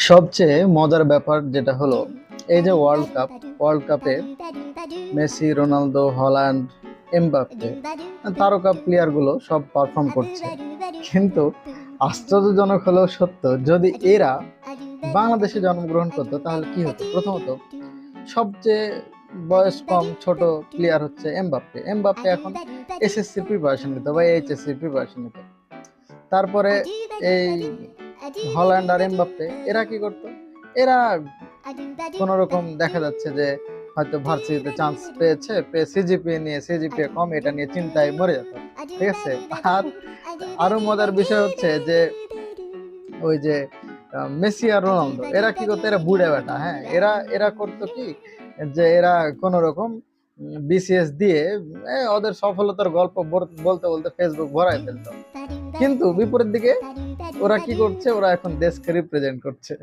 সবচেয়ে মজার ব্যাপার যেটা হলো এই যে ওয়ার্ল্ড কাপে মেসি, রোনালদো, হল্যান্ড, এমবাপ্পে তারকা প্লেয়ার গুলো সব পারফর্ম করছে, কিন্তু আশ্চর্যজনক হলেও সত্য, যদি এরা বাংলাদেশে জন্মগ্রহণ করতো তাহলে কি হতো? প্রথমত, সবচেয়ে বয়স কম ছোট প্লেয়ার হচ্ছে এমবাপ্পে। এমবাপ্পে এখন এসএসসি প্রিপারেশন নিত বা এইচএসসি প্রিপারেশন নিত। তারপরে এই হল্যান্ড আর এমবাপ্পে এরা কি করতো? এরা কোন রকম দেখা যাচ্ছে যে হয়তো ভার্সিটিতে চান্স পেয়েছে, পেয়ে সিজিপিএ কম এটা নিয়ে চিন্তায় মরে যেত। ঠিক আছে। আর আরো মজার বিষয় হচ্ছে যে ওই যে মেসি আর রোনালদো এরা কি করতো? এরা বুড়ে বেটা, হ্যাঁ, এরা এরা করতো কি যে এরা কোন রকম বিসিএস দিয়ে ওদের সফলতার গল্প বলতে বলতে ফেসবুক ভরায় ফেলতো। কিন্তু বিপরীত দিকে ওরা কি করছে? ওরা এখন দেশকে রিপ্রেজেন্ট করছে।